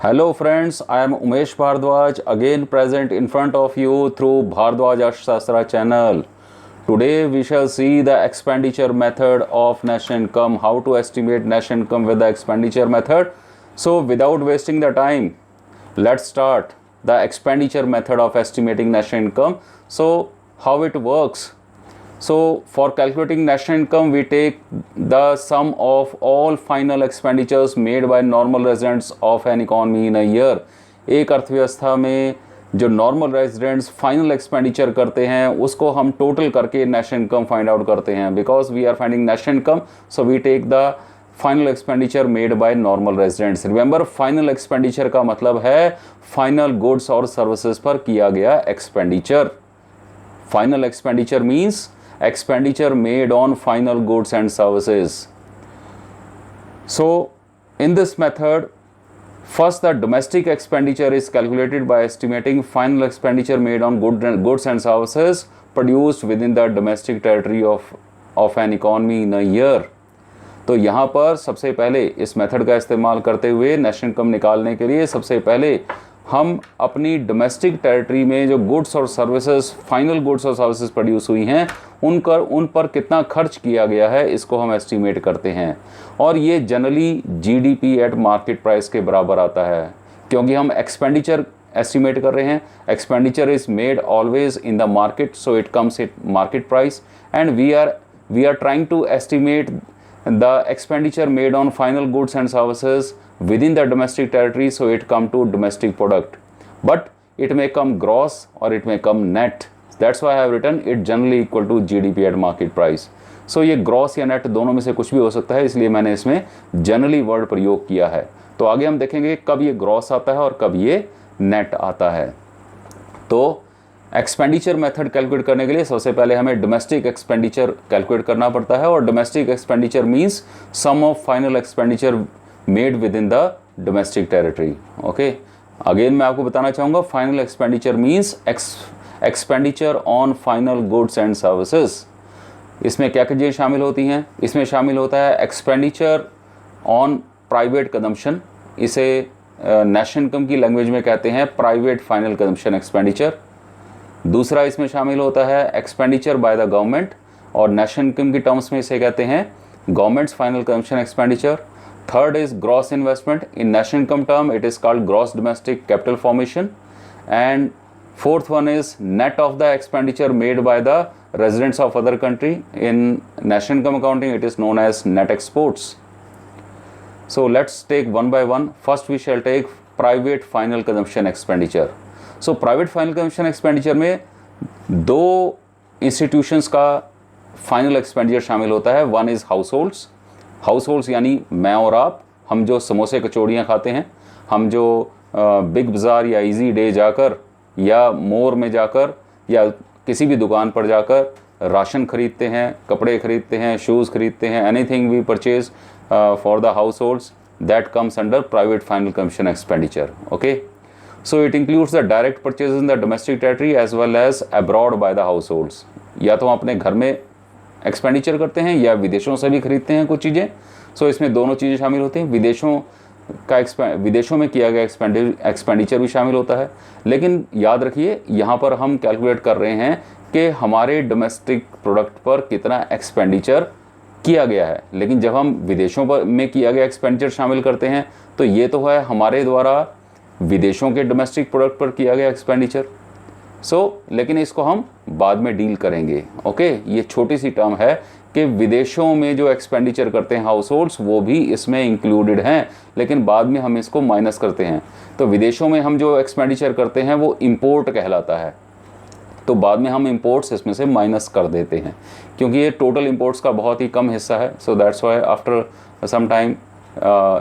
Hello friends, I am Umesh Bhardwaj again present in front of you through Bhardwaj Arthashastra channel. Today we shall see the expenditure method of national income, how to estimate national income with the expenditure method. So without wasting the time, let's start the expenditure method of estimating national income. So how it works? So for calculating national income, we take the sum of all final expenditures made by normal residents of an economy in a year. एक अर्थव्यवस्था में जो normal residents final expenditure करते हैं उसको हम total करके national income find out करते हैं. Because we are finding national income, so we take the final expenditure made by normal residents. Remember, final expenditure का मतलब है फाइनल गुड्स और सर्विसेज पर किया गया expenditure. Final expenditure means expenditure made on final goods and services. So in this method, first the domestic expenditure is calculated by estimating final expenditure made on goods and services produced within the domestic territory of an economy in a year. तो यहाँ पर सबसे पहले इस method का इस्तेमाल करते हुए नेशनल इनकम निकालने के लिए सबसे पहले हम अपनी डोमेस्टिक टेरिटरी में जो गुड्स और सर्विसेज, फाइनल गुड्स और सर्विसेज प्रोड्यूस हुई हैं उन पर कितना खर्च किया गया है इसको हम एस्टिमेट करते हैं. और ये generally GDP at market price के बराबर आता है, क्योंकि हम एक्सपेंडिचर एस्टिमेट कर रहे हैं. Expenditure is made always in the market, so it comes it market price, and we are trying to estimate the expenditure made on final goods and services within the domestic territory, so it come to domestic product, but it may come gross or it may come net. That's why I have written it generally equal to GDP at market price. So ये gross या net दोनों में से कुछ भी हो सकता है, इसलिए मैंने इसमें generally वर्ड प्रयोग किया है. तो आगे हम देखेंगे कब ये gross आता है और कब ये net आता है. तो एक्सपेंडिचर मेथड कैलकुलेट करने के लिए सबसे पहले हमें डोमेस्टिक एक्सपेंडिचर कैलकुलेट करना पड़ता है, और domestic expenditure means sum of final expenditure made within the domestic territory. Okay, again मैं आपको बताना चाहूँगा final expenditure means expenditure on final goods and services. इसमें क्या क्या चीज़ें शामिल होती हैं? इसमें शामिल होता है एक्सपेंडिचर ऑन प्राइवेट कंजम्पशन, इसे नेशनल इनकम की लैंग्वेज में कहते हैं प्राइवेट फाइनल कंजम्पशन एक्सपेंडिचर. दूसरा इसमें शामिल होता है एक्सपेंडिचर बाय द गवर्नमेंट, और नेशनल इनकम की टर्म्स में इसे कहते हैं government's final consumption expenditure. Third is gross investment, in national income term it is called gross domestic capital formation. And fourth one is net of the expenditure made by the residents of other country. In national income accounting it is known as net exports. So let's take one by one. First we shall take private final consumption expenditure. So private final consumption expenditure में दो institutions का final expenditure शामिल होता है. One is households. Households यानी मैं और आप, हम जो समोसे कचौड़ियाँ खाते हैं, हम जो बिग बाज़ार या इजी डे जाकर या मोर में जाकर या किसी भी दुकान पर जाकर राशन खरीदते हैं, कपड़े खरीदते हैं, शूज़ खरीदते हैं, anything we purchase for the households, that comes under private final consumption expenditure. Okay, so it includes the direct purchases in the domestic territory as well as abroad by the households. या तो हम अपने घर में expenditure करते हैं या विदेशों से भी खरीदते हैं कुछ चीज़ें. सो इसमें दोनों चीज़ें शामिल होती हैं. विदेशों में किया गया एक्सपेंडिचर भी शामिल होता है. लेकिन याद रखिए यहाँ पर हम कैलकुलेट कर रहे हैं कि हमारे डोमेस्टिक प्रोडक्ट पर कितना एक्सपेंडिचर किया गया है. लेकिन जब हम विदेशों पर में किया गया एक्सपेंडिचर शामिल करते हैं तो ये तो है हमारे द्वारा विदेशों के डोमेस्टिक प्रोडक्ट पर किया गया एक्सपेंडिचर. लेकिन इसको हम बाद में डील करेंगे. ओके, ये छोटी सी टर्म है कि विदेशों में जो एक्सपेंडिचर करते हैं हाउस होल्ड्स वो भी इसमें इंक्लूडेड हैं, लेकिन बाद में हम इसको माइनस करते हैं. तो विदेशों में हम जो एक्सपेंडिचर करते हैं वो इम्पोर्ट कहलाता है, तो बाद में हम इंपोर्ट्स इसमें से माइनस कर देते हैं, क्योंकि ये टोटल इंपोर्ट्स का बहुत ही कम हिस्सा है. So that's why after some time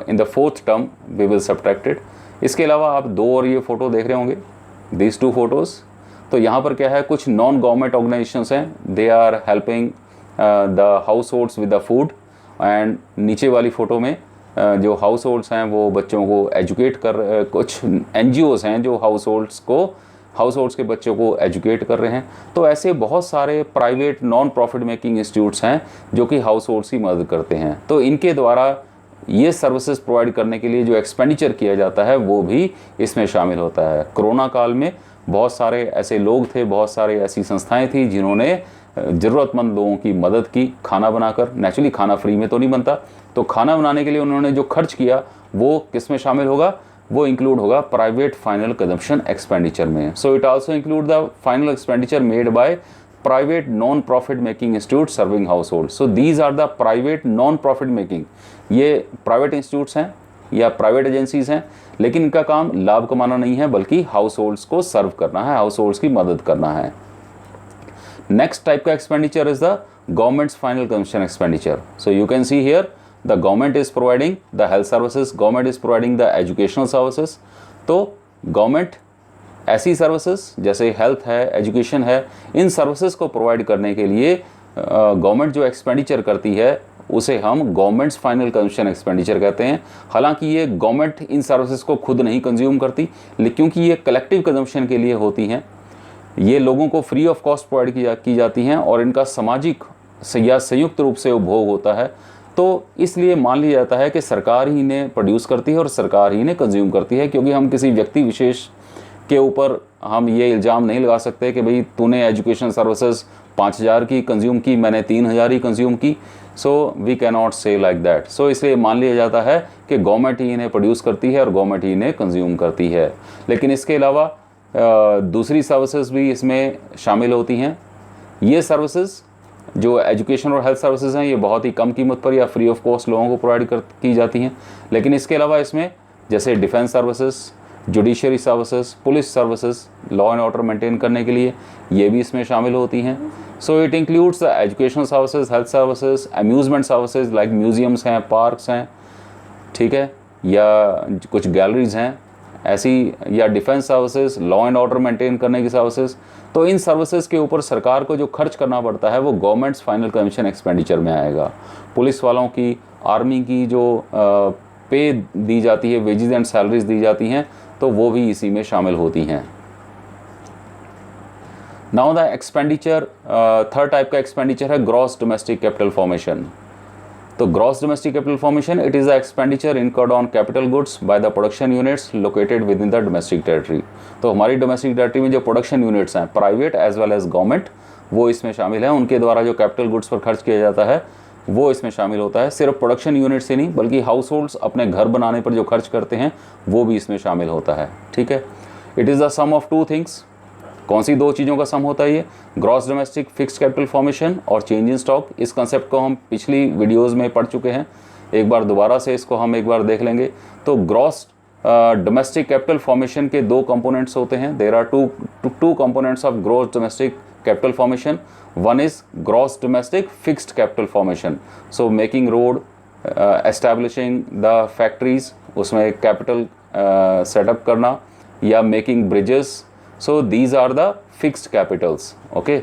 in the fourth term we will subtract it. इसके अलावा आप दो और ये फ़ोटो देख रहे होंगे, दीज टू फोटोज़. तो यहाँ पर क्या है, कुछ नॉन गवर्नमेंट ऑर्गेनाइजेशंस हैं, they are helping the households with the food. And नीचे वाली फ़ोटो में जो हाउस होल्ड्स हैं वो बच्चों को एजुकेट कर, कुछ NGOs हैं जो हाउस होल्ड्स के बच्चों को एजुकेट कर रहे हैं. तो ऐसे बहुत सारे private non profit making institutes हैं जो कि हाउस होल्ड्स की मदद करते हैं. तो इनके द्वारा ये सर्विसेज प्रोवाइड करने के लिए जो एक्सपेंडिचर किया जाता है वो भी इसमें शामिल होता है। कोरोना काल में बहुत सारे ऐसे लोग थे, बहुत सारे ऐसी संस्थाएं थी जिन्होंने ज़रूरतमंद लोगों की मदद की खाना बनाकर। नेचुरली खाना फ्री में तो नहीं बनता, तो खाना बनाने के लिए उन्होंने जो खर्च किया वो किस में शामिल होगा, वो इंक्लूड होगा प्राइवेट फाइनल कंजम्पशन एक्सपेंडिचर में। So it also include the final expenditure made bye private non-profit making institutes serving households. So these are the private non-profit making. ये प्राइवेट इंस्टीट्यूट्स हैं या प्राइवेट एजेंसीज हैं, लेकिन इनका काम लाभ कमाना नहीं है बल्कि हाउस होल्ड्स को सर्व करना है, हाउस होल्ड्स की मदद करना है। नेक्स्ट टाइप का expenditure is the governments final consumption expenditure. So you can see here the government is providing the health services, government is providing the educational services. तो government ऐसी सर्विसेज जैसे health है, education है, इन services को provide करने के लिए government जो एक्सपेंडिचर करती है उसे हम गवर्नमेंट्स फाइनल कंजम्पशन एक्सपेंडिचर कहते हैं। हालांकि ये गवर्नमेंट इन सर्विसेज को खुद नहीं कंज्यूम करती, लेकिन क्योंकि ये कलेक्टिव कंजम्पशन के लिए होती हैं, ये लोगों को फ्री ऑफ कॉस्ट प्रोवाइड की जाती हैं और इनका सामाजिक या संयुक्त रूप से उपभोग होता है, तो इसलिए मान लिया जाता है कि सरकार ही इन्हें प्रोड्यूस करती है और सरकार ही इन्हें कंज्यूम करती है। क्योंकि हम किसी व्यक्ति विशेष के ऊपर हम ये इल्ज़ाम नहीं लगा सकते कि भाई तूने एजुकेशन सर्विसेज 5,000 की कंज्यूम की, मैंने 3,000 ही कंज्यूम की। सो वी कैन नॉट से लाइक दैट। सो इसलिए मान लिया जाता है कि गवर्नमेंट ही इन्हें प्रोड्यूस करती है और गवर्नमेंट ही इन्हें कंज्यूम करती है। लेकिन इसके अलावा दूसरी सर्विसेज भी इसमें शामिल होती हैं। ये सर्विसेज जो एजुकेशन और हेल्थ सर्विसेज हैं, ये बहुत ही कम कीमत पर या फ्री ऑफ कॉस्ट लोगों को प्रोवाइड की जाती हैं। लेकिन इसके अलावा इसमें जैसे defence services, judiciary services, police services, law and order maintain करने के लिए ये भी इसमें शामिल होती हैं। So it includes the educational services, health services, amusement services like museums हैं, पार्क्स हैं, ठीक है, या कुछ गैलरीज हैं ऐसी, या defence services, law and order maintain करने की सर्विसेज। तो इन सर्विसेज के ऊपर सरकार को जो खर्च करना पड़ता है वो गवर्नमेंट्स फाइनल कंजम्पशन एक्सपेंडिचर में आएगा। पुलिस वालों की, आर्मी की जो पे दी जाती है, वेजेस एंड सैलरीज दी जाती हैं, तो वो भी इसी में शामिल होती हैं। Now the expenditure, third type का एक्सपेंडिचर है ग्रॉस डोमेस्टिक कैपिटल फॉर्मेशन। तो gross domestic capital formation it is the expenditure incurred on capital goods by the production units located within the domestic territory. तो हमारी domestic territory में जो production units हैं, private as well as government, वो इसमें शामिल हैं। उनके द्वारा जो कैपिटल गुड्स पर खर्च किया जाता है वो इसमें शामिल होता है। सिर्फ प्रोडक्शन यूनिट से नहीं बल्कि हाउस होल्ड्स अपने घर बनाने पर जो खर्च करते हैं वो भी इसमें शामिल होता है, ठीक है। It is the sum of two things. कौन सी दो चीज़ों का सम होता है ये? Gross domestic fixed capital formation और चेंज इन स्टॉक। इस कंसेप्ट को हम पिछली वीडियोज़ में पढ़ चुके हैं, एक बार दोबारा से इसको हम एक बार देख लेंगे। तो ग्रॉस डोमेस्टिक कैपिटल फॉर्मेशन के दो कंपोनेंट्स होते हैं। There are two components of gross domestic capital formation. One is gross domestic fixed capital formation. So making road, establishing the factories, उसमें कैपिटल सेटअप करना, या making bridges. So these are the fixed capitals, okay,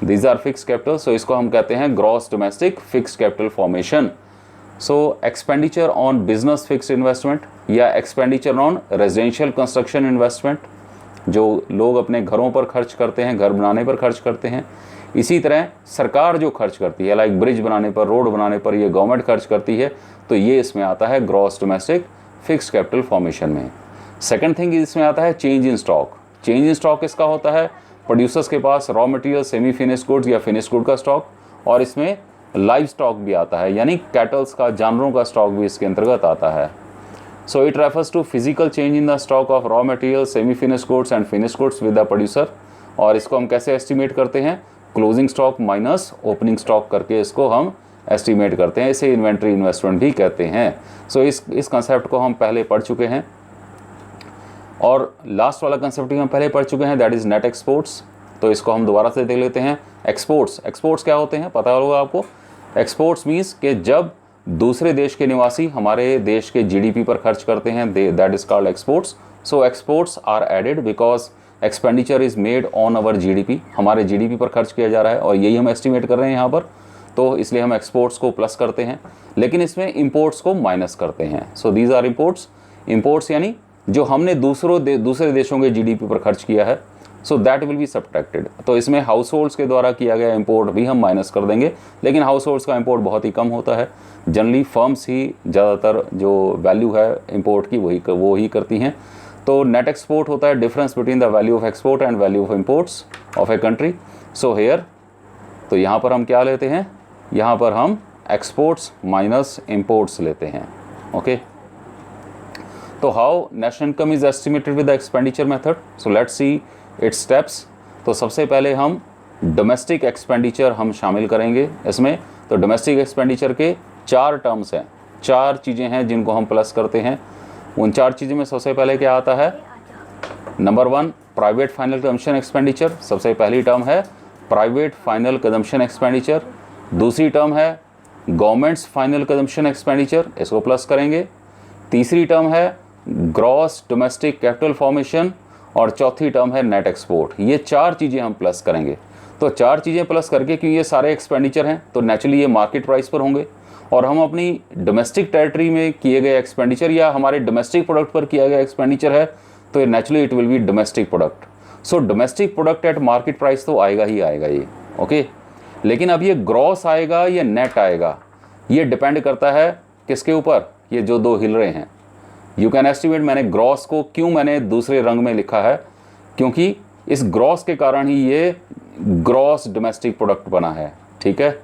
these are fixed capital. So इसको हम कहते हैं gross domestic fixed capital formation. So expenditure on business fixed investment या expenditure on residential construction investment, जो लोग अपने घरों पर खर्च करते हैं, घर बनाने पर खर्च करते हैं। इसी तरह सरकार जो खर्च करती है, लाइक ब्रिज बनाने पर, रोड बनाने पर, ये गवर्नमेंट खर्च करती है, तो ये इसमें आता है gross domestic fixed capital formation में। सेकंड थिंग इसमें आता है change in stock. Change in stock इसका होता है प्रोड्यूसर्स के पास raw material, semi finished goods या फिनिश्ड गुड का स्टॉक, और इसमें लाइव स्टॉक भी आता है, यानी कैटल्स का, जानवरों का स्टॉक भी इसके अंतर्गत आता है। So it refers to physical change in the stock of raw material, semi finished goods and finished goods with the producer. और इसको हम कैसे एस्टिमेट करते हैं? Closing stock minus opening stock करके इसको हम एस्टिमेट करते हैं। इसे इन्वेंट्री इन्वेस्टमेंट भी कहते हैं। सो इस कंसेप्ट को हम पहले पढ़ चुके हैं। और लास्ट वाला कंसेप्ट भी हम पहले पढ़ चुके हैं, दैट इज़ नेट एक्सपोर्ट्स। तो इसको हम दोबारा से देख लेते हैं। एक्सपोर्ट्स क्या होते हैं पता होगा आपको। एक्सपोर्ट्स मीन्स कि जब दूसरे देश के निवासी हमारे देश के जीडीपी पर खर्च करते हैं, that is called exports. So exports are added because expenditure is made on our GDP. हमारे जीडीपी पर खर्च किया जा रहा है और यही हम एस्टिमेट कर रहे हैं यहाँ पर, तो इसलिए हम एक्सपोर्ट्स को प्लस करते हैं, लेकिन इसमें इंपोर्ट्स को माइनस करते हैं। So these are imports. Imports यानी जो हमने दूसरे देशों के जीडीपी पर खर्च किया है। So that will be subtracted. तो इसमें हाउस होल्ड्स के द्वारा किया गया इंपोर्ट भी हम माइनस कर देंगे, लेकिन हाउस होल्ड्स का इंपोर्ट बहुत ही कम होता है। जनरली फर्म्स ही ज़्यादातर जो वैल्यू है इंपोर्ट की वो ही करती हैं। तो नेट एक्सपोर्ट होता है difference between the value of export and value of imports of a country. So here, तो यहाँ पर हम क्या लेते हैं, यहाँ पर हम एक्सपोर्ट्स माइनस इंपोर्ट्स लेते हैं। ओके, तो how national income is estimated with the expenditure method. So let's see it's steps. तो सबसे पहले हम डोमेस्टिक एक्सपेंडिचर हम शामिल करेंगे इसमें। तो डोमेस्टिक एक्सपेंडिचर के 4 टर्म्स हैं, 4 चीज़ें हैं जिनको हम प्लस करते हैं। उन 4 चीज़ों में सबसे पहले क्या आता है, number 1 private final consumption expenditure. सबसे पहली टर्म है प्राइवेट फाइनल कंजम्पशन एक्सपेंडिचर। दूसरी टर्म है गवर्नमेंट्स फाइनल कंजम्पशन एक्सपेंडिचर, इसको प्लस करेंगे। तीसरी टर्म है ग्रॉस डोमेस्टिक कैपिटल फॉर्मेशन और चौथी टर्म है नेट एक्सपोर्ट। ये 4 चीज़ें हम प्लस करेंगे। तो 4 चीज़ें प्लस करके, क्योंकि ये सारे एक्सपेंडिचर हैं तो नेचुरली ये मार्केट प्राइस पर होंगे, और हम अपनी डोमेस्टिक टेरिटरी में किए गए एक्सपेंडिचर या हमारे डोमेस्टिक प्रोडक्ट पर किया गया एक्सपेंडिचर है, तो ये naturally it will B domestic product. So domestic product at market price तो आएगा ही आएगा ये। ओके, लेकिन अब ये ग्रॉस आएगा या नेट आएगा, ये डिपेंड करता है किसके ऊपर, ये जो 2 हिल रहे हैं। यू कैन एस्टिमेट, मैंने ग्रॉस को क्यों मैंने दूसरे रंग में लिखा है, क्योंकि इस ग्रॉस के कारण ही ये ग्रॉस डोमेस्टिक प्रोडक्ट बना है। ठीक है,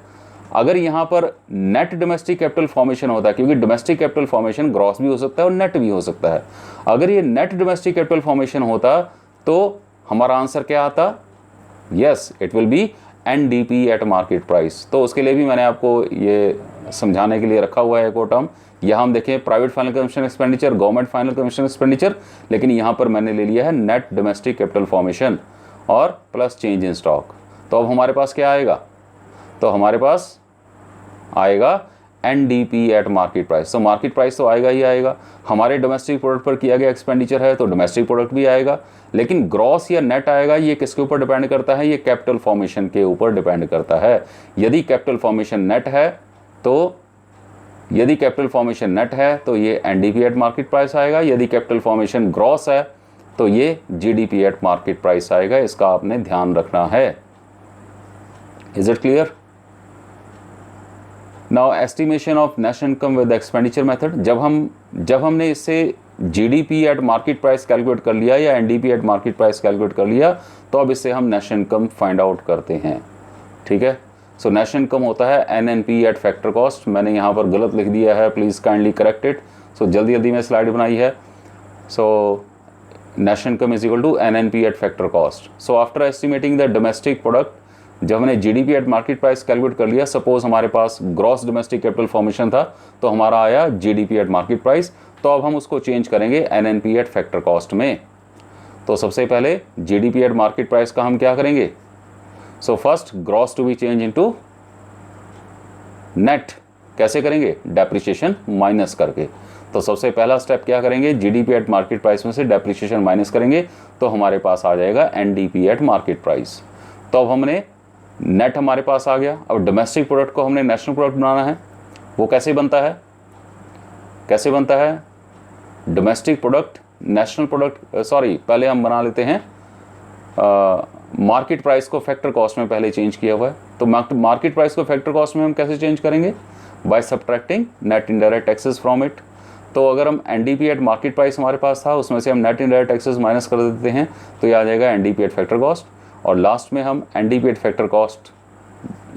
अगर यहाँ पर नेट डोमेस्टिक कैपिटल फॉर्मेशन होता है, क्योंकि डोमेस्टिक कैपिटल फॉर्मेशन ग्रॉस भी हो सकता है और नेट भी हो सकता है, अगर ये नेट डोमेस्टिक कैपिटल फॉर्मेशन होता तो हमारा आंसर क्या आता, yes it will B NDP at market price. तो उसके लिए भी मैंने आपको ये समझाने के लिए रखा हुआ है एक और टर्म। यहाँ हम देखें private final consumption expenditure, government final consumption expenditure, लेकिन यहाँ पर मैंने ले लिया है नेट डोमेस्टिक कैपिटल फॉर्मेशन और प्लस चेंज इन स्टॉक। तो अब हमारे पास क्या आएगा, तो हमारे पास आएगा एनडीपी एट मार्केट प्राइस। तो मार्केट प्राइस तो आएगा ही आएगा, हमारे डोमेस्टिक प्रोडक्ट पर किया गया एक्सपेंडिचर है तो डोमेस्टिक प्रोडक्ट भी आएगा, लेकिन ग्रॉस या नेट आएगा ये किसके ऊपर डिपेंड करता है, ये कैपिटल फॉर्मेशन के ऊपर डिपेंड करता है। यदि कैपिटल फॉर्मेशन नेट है तो ये एनडीपी एट मार्केट प्राइस आएगा, यदि कैपिटल फॉर्मेशन ग्रॉस है तो ये जीडीपी एट मार्केट प्राइस आएगा। इसका आपने ध्यान रखना है। Is it clear? Now estimation of national income with expenditure method. जब हमने इससे GDP at market price calculate कर लिया या NDP at market price calculate कर लिया, तो अब इससे हम नेशनल इनकम फाइंड आउट करते हैं। ठीक है, सो नेशनल इनकम होता है एनएनपी एट फैक्टर कॉस्ट। मैंने यहाँ पर गलत लिख दिया है, please kindly correct it. So जल्दी में स्लाइड बनाई है। So national income is equal to NNP at factor cost. So after estimating the domestic product, जब हमने GDP at market price calculate कर लिया, सपोज हमारे पास ग्रॉस डोमेस्टिक कैपिटल फॉर्मेशन था तो हमारा आया जीडीपी एट मार्केट प्राइस, तो अब हम उसको चेंज करेंगे एनएनपी एट फैक्टर कॉस्ट में। तो सबसे पहले जीडीपी एट मार्केट प्राइस का हम क्या करेंगे, so first gross to be change into net. कैसे करेंगे, डेप्रिसिएशन माइनस करके। तो सबसे पहला स्टेप क्या करेंगे, जीडीपी एट मार्केट प्राइस में से डेप्रिसिएशन माइनस करेंगे, तो हमारे पास आ जाएगा एनडीपी एट मार्केट प्राइस। तो अब हमने नेट हमारे पास आ गया। अब डोमेस्टिक प्रोडक्ट को हमने नेशनल प्रोडक्ट बनाना है। वो कैसे बनता है, domestic product national product, sorry पहले हम बना लेते हैं मार्केट प्राइस को फैक्टर कॉस्ट में पहले चेंज किया हुआ है। तो मार्केट प्राइस को फैक्टर कॉस्ट में हम कैसे चेंज करेंगे, by subtracting net indirect taxes from it. तो अगर हम एनडीपी एट मार्केट प्राइस हमारे पास था, उसमें से हम नेट इनडायरेक्ट टैक्सेस माइनस कर देते हैं, तो ये आ जाएगा एनडीपी एट फैक्टर कॉस्ट। और लास्ट में हम एनडीपी एट फैक्टर कॉस्ट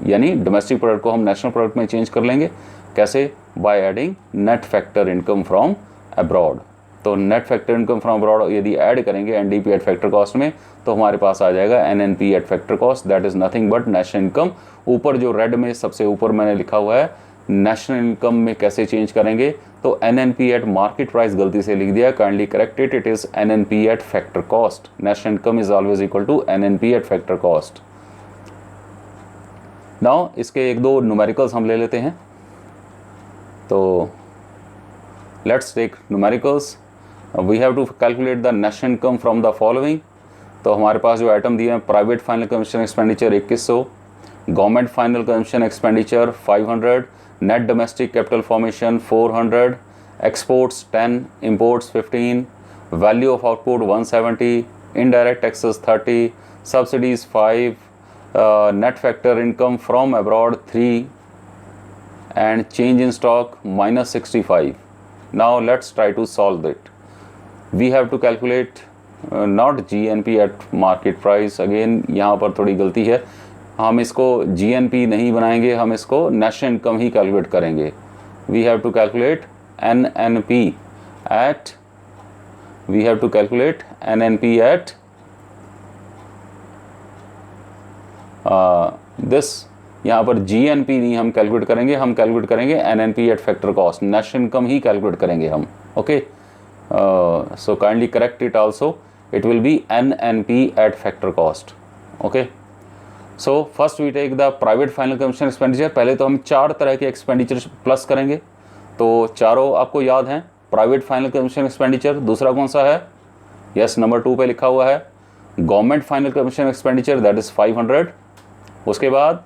यानी डोमेस्टिक प्रोडक्ट को हम नेशनल प्रोडक्ट में चेंज कर लेंगे। कैसे, by adding net factor income from abroad. तो net factor income from abroad यदि ऐड करेंगे एनडीपी एट फैक्टर कॉस्ट में, तो हमारे पास आ जाएगा NNP at factor cost, that is nothing but national income. ऊपर जो रेड में सबसे ऊपर मैंने लिखा हुआ है नेशनल इनकम में कैसे चेंज करेंगे, तो एनएनपी एट मार्केट प्राइस गलती से लिख दिया, kindly correct it, it is NNP at factor cost. National income is always equal to NNP at factor cost. Now इसके 1-2 न्यूमेरिकल्स हम ले लेते हैं। तो let's take numericals. We have to calculate the national income from the following. तो हमारे पास जो आइटम दिए हैं, private final consumption expenditure 2100, government final consumption expenditure 500, net domestic capital formation 400, exports 10, imports 15, value of output 170, indirect taxes 30, subsidies 5, net factor income from abroad 3, and change in stock minus 65. Now let's try to solve it. We have to calculate not GNP at market price. Again यहाँ पर थोड़ी गलती है, हम इसको GNP नहीं बनाएंगे, हम इसको नेशनल इनकम ही कैलकुलेट करेंगे. We have to calculate NNP at this. यहाँ पर GNP नहीं हम कैलकुलेट करेंगे, हम कैलकुलेट करेंगे NNP at factor cost, national income ही कैलकुलेट करेंगे हम. Okay, so kindly correct it also, it will be NNP at factor cost. Okay, so first we take the private final consumption expenditure. पहले तो हम 4 तरह के expenditure plus करेंगे, तो चारों आपको याद हैं. प्राइवेट फाइनल कंजम्पशन एक्सपेंडिचर, दूसरा कौन सा है? यस, नंबर 2 पे लिखा हुआ है government final consumption expenditure, that is 500. उसके बाद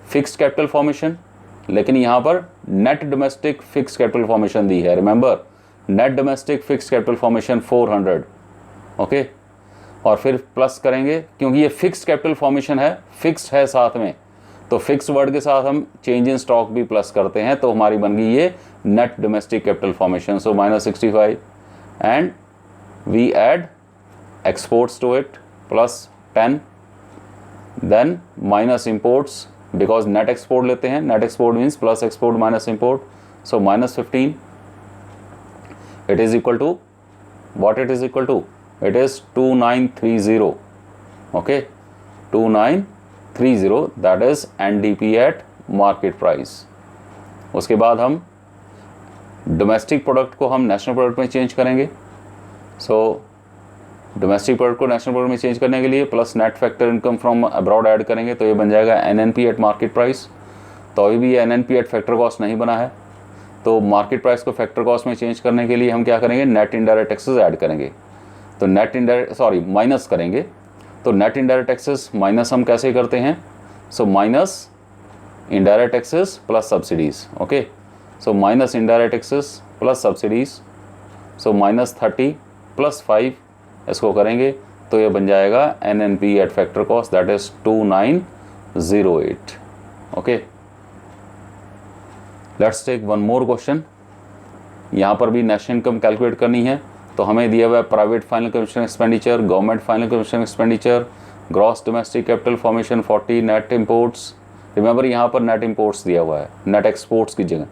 फिक्स्ड कैपिटल फॉर्मेशन, लेकिन यहाँ पर net domestic fixed capital formation दी है. Remember, net domestic fixed capital formation 400. Okay, और फिर प्लस करेंगे क्योंकि ये फिक्स्ड कैपिटल फॉर्मेशन है, फिक्स्ड है साथ में, तो फिक्स वर्ड के साथ हम चेंज इन स्टॉक भी प्लस करते हैं, तो हमारी बन गई ये net domestic capital formation. So minus 65 and we add exports to it plus 10, then minus imports because net export लेते हैं, net export means plus export minus import. So minus 15, it is equal to what it is equal to? It is 2930. okay, 2930, that is NDP at market price. उसके बाद हम domestic product को हम national product में change करेंगे. सो domestic product को national product में change करने के लिए plus net factor income from abroad add करेंगे, तो ये बन जाएगा NNP एट मार्केट प्राइस. तो अभी भी ये NNP एट फैक्टर कॉस्ट नहीं बना है, तो मार्केट प्राइस को फैक्टर कॉस्ट में चेंज करने के लिए हम क्या करेंगे? नेट इनडायरेक्ट टैक्सेस ऐड करेंगे. तो माइनस करेंगे. तो नेट इनडायरेक्ट टैक्सेस माइनस हम कैसे करते हैं? So minus indirect taxes plus subsidies. Okay, so minus indirect taxes plus subsidies, so minus 30 plus 5 इसको करेंगे, तो ये बन जाएगा NNP at factor cost, that is 2908. Okay, let's take one more question. यहाँ पर भी नेशनल इनकम कैलकुलेट करनी है, तो हमें दिया हुआ है private final consumption expenditure, government final consumption expenditure, gross domestic capital formation 40, net imports. Remember यहाँ पर नेट इंपोर्ट्स दिया हुआ है, नेट एक्सपोर्ट्स की जगह.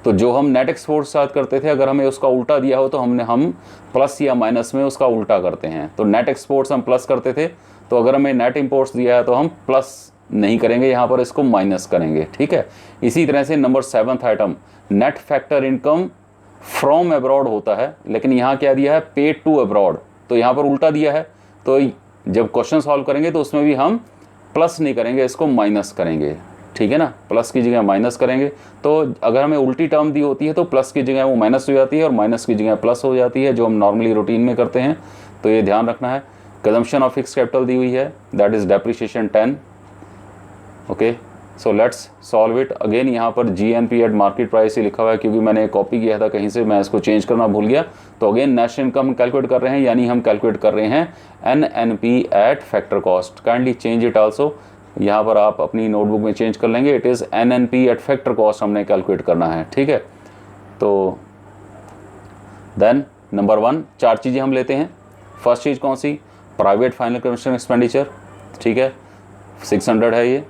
तो जो हम नेट एक्सपोर्ट्स साथ करते थे, अगर हमें उसका उल्टा दिया हो तो हम प्लस या माइनस में उसका उल्टा करते हैं. तो नेट एक्सपोर्ट्स हम प्लस करते थे, तो अगर हमें नेट इंपोर्ट्स दिया है तो हम प्लस नहीं करेंगे, यहाँ पर इसको माइनस करेंगे. ठीक है, इसी तरह से number 7th item net factor income from abroad होता है, लेकिन यहाँ क्या दिया है? Paid to abroad. तो यहाँ पर उल्टा दिया है, तो जब क्वेश्चन सॉल्व करेंगे तो उसमें भी हम प्लस नहीं करेंगे, इसको माइनस करेंगे. ठीक है ना, प्लस की जगह माइनस करेंगे. तो अगर हमें उल्टी टर्म दी होती है तो प्लस की जगह वो माइनस हो जाती है और माइनस की जगह प्लस हो जाती है, जो हम नॉर्मली रूटीन में करते हैं. तो ये ध्यान रखना है. कंजम्पशन ऑफ फिक्स कैपिटल दी हुई है, that is depreciation 10. Okay, so let's solve it. Again यहाँ पर GNP एट मार्केट प्राइस ही लिखा हुआ है, क्योंकि मैंने कॉपी किया था कहीं से, मैं इसको चेंज करना भूल गया. तो अगेन नेशनल इनकम कैलकुलेट कर रहे हैं, यानी हम कैलकुलेट कर रहे हैं NNP at factor cost. Kindly change it also. यहाँ पर आप अपनी नोटबुक में चेंज कर लेंगे, it is NNP at factor cost हमने कैलकुलेट करना है. ठीक है, तो देन नंबर 1 4 चीज़ें हम लेते हैं. फर्स्ट चीज़ कौन सी? Private final consumption expenditure. ठीक है, 600 है ये.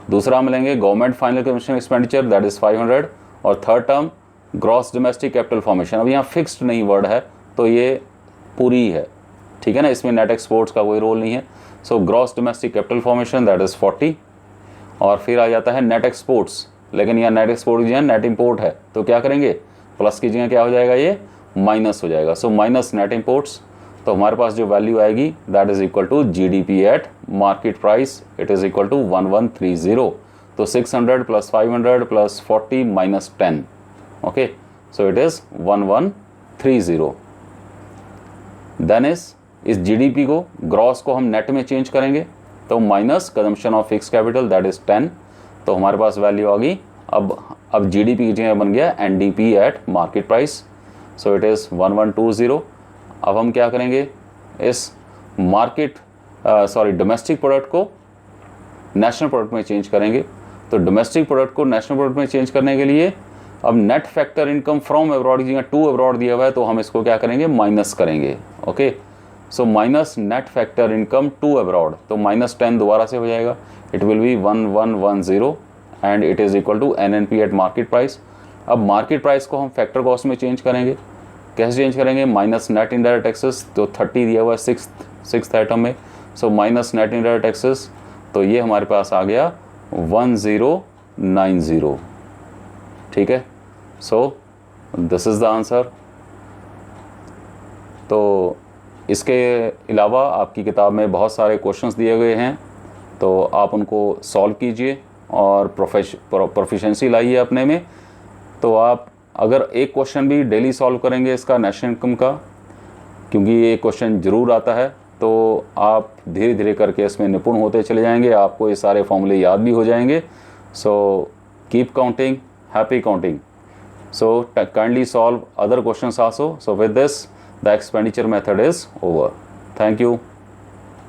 दूसरा हम लेंगे government final consumption expenditure, that is 500. और third term gross domestic capital formation. अब यहाँ फिक्स्ड नहीं वर्ड है, तो ये पूरी है. ठीक है ना, इसमें नेट एक्सपोर्ट्स का कोई रोल नहीं है. So gross domestic capital formation that is 40. और फिर आ जाता है नेट एक्सपोर्ट्स, लेकिन यहाँ नेट एक्सपोर्ट की जगह नेट इम्पोर्ट है, तो क्या करेंगे? प्लस की जगह क्या हो जाएगा? ये माइनस हो जाएगा. So minus net imports. तो हमारे पास जो वैल्यू आएगी that is equal to GDP at market price, it is equal to 1130. तो 600 plus 500 plus 40 minus 10. Okay, so it is 1130. Then इस GDP को, ग्रॉस को हम नेट में चेंज करेंगे, तो minus consumption of fix capital that is 10. तो हमारे पास वैल्यू आ गई. अब GDP की जगह बन गया NDP eight market price. So it is 1120. अब हम क्या करेंगे? इस डोमेस्टिक प्रोडक्ट को नेशनल प्रोडक्ट में चेंज करेंगे। तो डोमेस्टिक प्रोडक्ट को नेशनल प्रोडक्ट में चेंज करने के लिए अब net factor income from abroad की जगह टू अब्रॉड दिया हुआ है, तो हम इसको क्या करेंगे, माइनस करेंगे। Okay, so minus net factor income to abroad, तो -10 दोबारा से हो जाएगा, it will be 1110 and it is equal to NNP at market price. अब मार्केट प्राइस को हम फैक्टर कॉस्ट में चेंज करेंगे। कैसे चेंज करेंगे, माइनस नेट इनडायरेक्ट टैक्सेस, तो 30 दिया हुआ है सिक्स आइटम में, सो माइनस नेट इनडायरेक्ट टैक्सेस, तो ये हमारे पास आ गया 1090। ठीक है, so this is the answer. तो इसके अलावा आपकी किताब में बहुत सारे क्वेश्चंस दिए गए हैं, तो आप उनको सॉल्व कीजिए और प्रोफिशेंसी लाइए अपने में। तो आप अगर एक क्वेश्चन भी डेली सॉल्व करेंगे इसका नेशनल इनकम का, क्योंकि ये क्वेश्चन ज़रूर आता है, तो आप धीरे धीरे करके इसमें निपुण होते चले जाएंगे, आपको ये सारे फॉर्मूले याद भी हो जाएंगे। So keep counting, happy counting. So kindly solve other questions also. So with this, the expenditure method is over. Thank you.